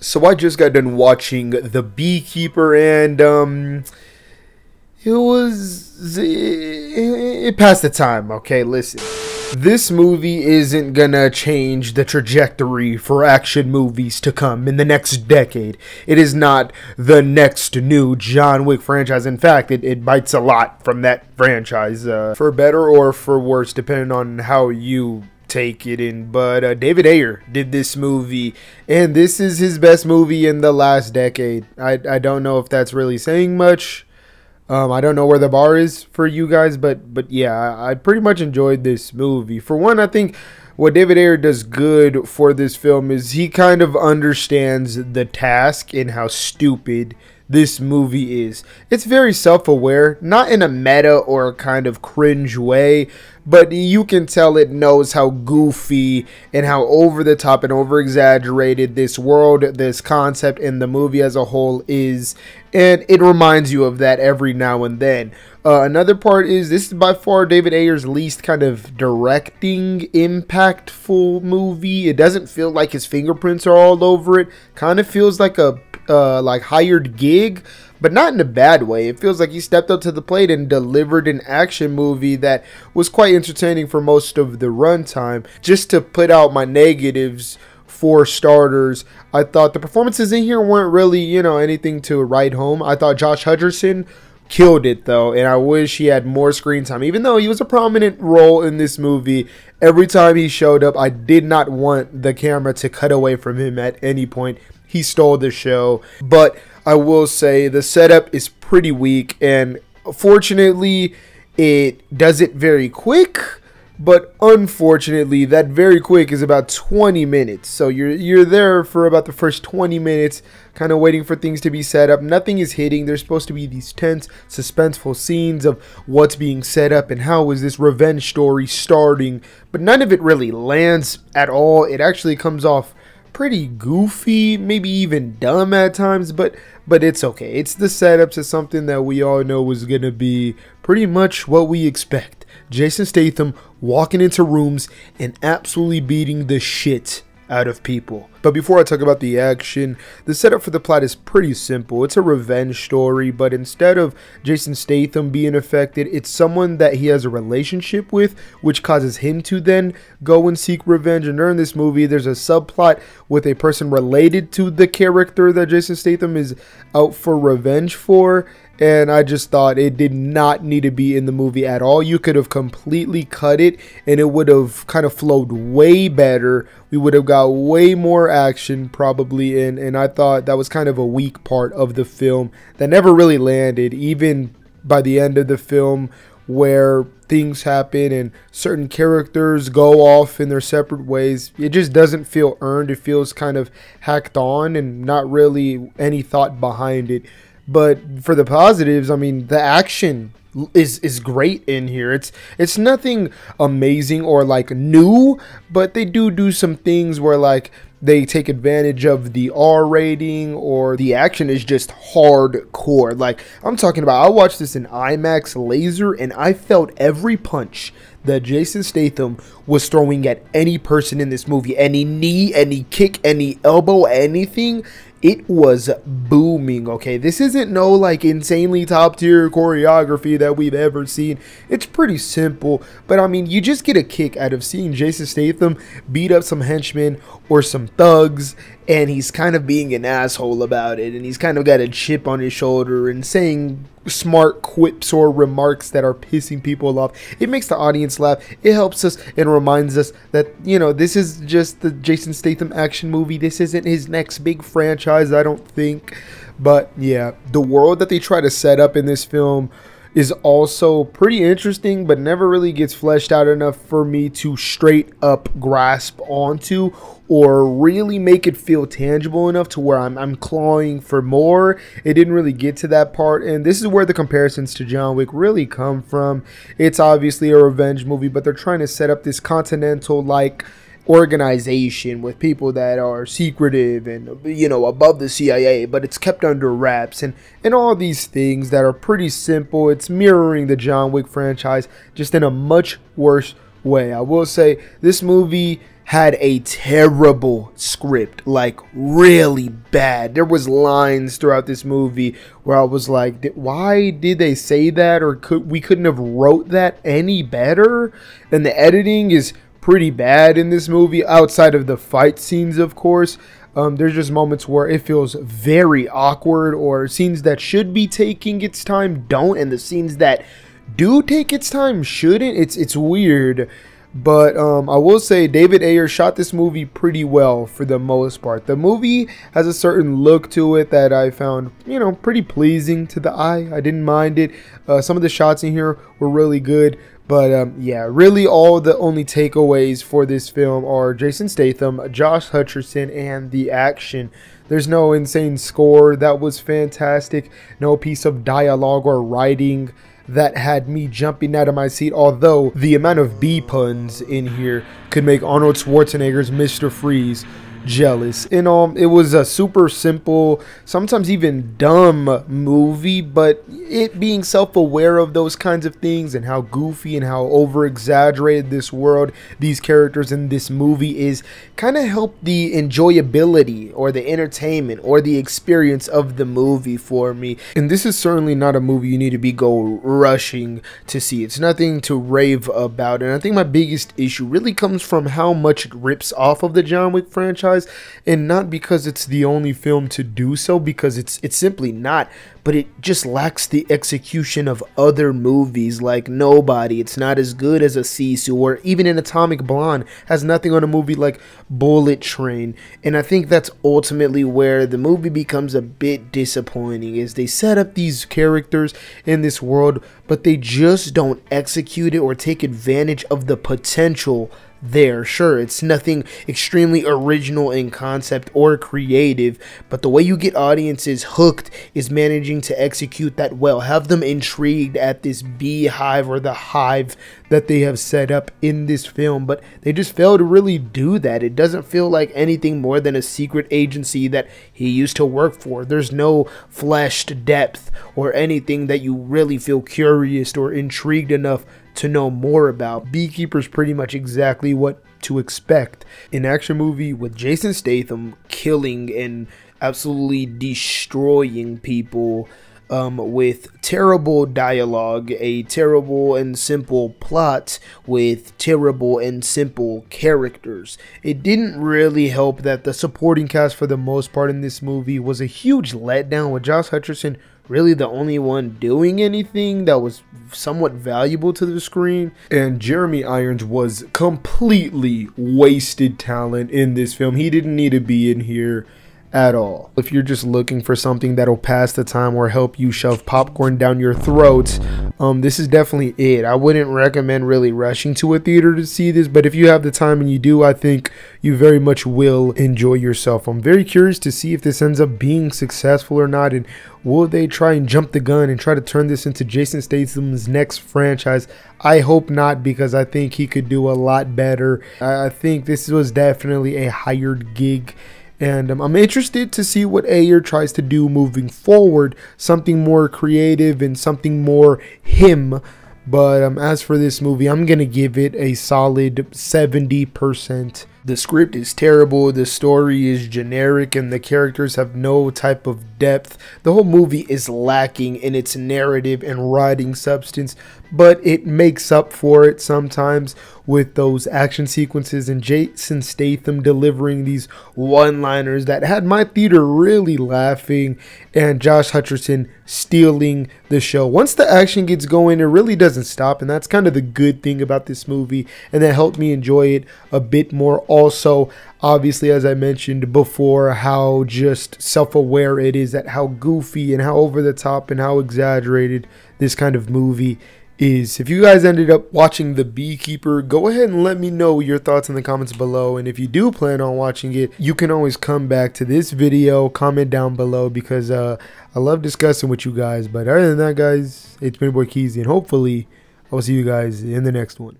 So I just got done watching The Beekeeper, and it passed the time. Okay, listen, this movie isn't gonna change the trajectory for action movies to come in the next decade. It is not the next new John Wick franchise. In fact, it bites a lot from that franchise, for better or for worse, depending on how you take it in. But David Ayer did this movie, and this is his best movie in the last decade. I don't know if that's really saying much. I don't know where the bar is for you guys, but yeah, I pretty much enjoyed this movie. For one, I think what David Ayer does good for this film is he kind of understands the task and how stupid this movie is. It's very self-aware, not in a meta or kind of cringe way, but you can tell it knows how goofy and how over the top and over exaggerated this world, this concept, and the movie as a whole is, and it reminds you of that every now and then. Another part is this is by far David Ayer's least kind of directing impactful movie. It doesn't feel like his fingerprints are all over it. Kind of feels like a hired gig, but not in a bad way. It feels like he stepped up to the plate and delivered an action movie that was quite entertaining for most of the runtime. Just to put out my negatives, for starters, I thought the performances in here weren't really, anything to write home. I thought Josh Hutcherson killed it though, and I wish he had more screen time. Even though he was a prominent role in this movie, every time he showed up, I did not want the camera to cut away from him at any point. He stole the show. But I will say the setup is pretty weak, and fortunately it does it very quick, but unfortunately that very quick is about 20 minutes. So you're there for about the first 20 minutes kind of waiting for things to be set up. Nothing is hitting. There's supposed to be these tense, suspenseful scenes of what's being set up and how is this revenge story starting, but none of it really lands at all. It actually comes off pretty goofy, maybe even dumb at times, but it's okay. It's the setup to something that we all know was gonna be pretty much what we expect. Jason Statham walking into rooms and absolutely beating the shit out of people. But before I talk about the action, the setup for the plot is pretty simple. It's a revenge story, but instead of Jason Statham being affected, it's someone that he has a relationship with, which causes him to then go and seek revenge. And during this movie, there's a subplot with a person related to the character that Jason Statham is out for revenge for. And I just thought it did not need to be in the movie at all. You could have completely cut it and it would have kind of flowed way better. We would have got way more action probably, and I thought that was kind of a weak part of the film that never really landed, even by the end of the film, where things happen and certain characters go off in their separate ways. It just doesn't feel earned. It feels kind of hacked on and not really any thought behind it. But for the positives, I mean, the action is great in here. It's nothing amazing or like new, but they do some things where like they take advantage of the R rating, or the action is just hardcore. Like I'm talking about, I watched this in IMAX laser and I felt every punch that Jason Statham was throwing at any person in this movie. Any knee, any kick, any elbow, anything. It was booming, okay? This isn't no like insanely top tier choreography that we've ever seen. It's pretty simple, but I mean, you just get a kick out of seeing Jason Statham beat up some henchmen or some thugs, and he's kind of being an asshole about it, and he's kind of got a chip on his shoulder and saying smart quips or remarks that are pissing people off. It makes the audience laugh. It helps us and reminds us that, this is just the Jason Statham action movie. This isn't his next big franchise, I don't think. But yeah, the world that they try to set up in this film is also pretty interesting, but never really gets fleshed out enough for me to straight up grasp onto or really make it feel tangible enough to where I'm clawing for more. It didn't really get to that part, and this is where the comparisons to John Wick really come from. It's obviously a revenge movie, but they're trying to set up this continental-like organization with people that are secretive and above the CIA, but it's kept under wraps and all these things that are pretty simple. It's mirroring the John Wick franchise just in a much worse way. I will say this movie had a terrible script, like really bad. There was lines throughout this movie where I was like, why did they say that? Or we couldn't have wrote that any better? And the editing is pretty bad in this movie, outside of the fight scenes, of course. There's just moments where it feels very awkward, or scenes that should be taking its time don't, and the scenes that do take its time shouldn't. It's weird. But I will say David Ayer shot this movie pretty well for the most part. The movie has a certain look to it that I found, you know, pretty pleasing to the eye. I didn't mind it. Some of the shots in here were really good. But yeah, really all the only takeaways for this film are Jason Statham, Josh Hutcherson, and the action. There's no insane score that was fantastic. No piece of dialogue or writing that had me jumping out of my seat, although the amount of B puns in here could make Arnold Schwarzenegger's Mr. Freeze jealous. And it was a super simple, sometimes even dumb movie, but it being self-aware of those kinds of things and how goofy and how over-exaggerated this world, these characters in this movie is, kind of helped the enjoyability or the entertainment or the experience of the movie for me. And this is certainly not a movie you need to be rushing to see. It's nothing to rave about, and I think my biggest issue really comes from how much it rips off of the John Wick franchise. And not because it's the only film to do so, because it's simply not, but it just lacks the execution of other movies like Nobody. It's not as good as a Sisu, or even an Atomic Blonde has nothing on a movie like Bullet Train. And I think that's ultimately where the movie becomes a bit disappointing, is they set up these characters in this world, but they just don't execute it or take advantage of the potential there. Sure, it's nothing extremely original in concept or creative, but the way you get audiences hooked is managing to execute that well. Have them intrigued at this beehive or the hive that they have set up in this film, but they just fail to really do that. It doesn't feel like anything more than a secret agency that he used to work for. There's no fleshed depth or anything that you really feel curious or intrigued enough to know more about. Beekeeper is pretty much exactly what to expect. An action movie with Jason Statham killing and absolutely destroying people, with terrible dialogue, a terrible and simple plot with terrible and simple characters. It didn't really help that the supporting cast for the most part in this movie was a huge letdown, with Josh Hutcherson really the only one doing anything that was somewhat valuable to the screen. And Jeremy Irons was completely wasted talent in this film. He didn't need to be in here at all. If you're just looking for something that'll pass the time or help you shove popcorn down your throats, this is definitely it. I wouldn't recommend really rushing to a theater to see this, but if you have the time and you do, I think you very much will enjoy yourself. I'm very curious to see if this ends up being successful or not, and will they try and jump the gun and try to turn this into Jason Statham's next franchise? I hope not, because I think he could do a lot better. I think this was definitely a hired gig. And I'm interested to see what Ayer tries to do moving forward, something more creative and something more him. But as for this movie, I'm going to give it a solid 70%. The script is terrible, the story is generic, and the characters have no type of depth. The whole movie is lacking in its narrative and writing substance, but it makes up for it sometimes with those action sequences and Jason Statham delivering these one-liners that had my theater really laughing, and Josh Hutcherson stealing the show. Once the action gets going, it really doesn't stop, and that's kind of the good thing about this movie, and that helped me enjoy it a bit more. Also, obviously, as I mentioned before, how just self-aware it is at how goofy and how over the top and how exaggerated this kind of movie is. If you guys ended up watching The Beekeeper, go ahead and let me know your thoughts in the comments below. And if you do plan on watching it, you can always come back to this video, comment down below, because I love discussing with you guys. But other than that, guys, it's been your boy Keezy, and hopefully I'll see you guys in the next one.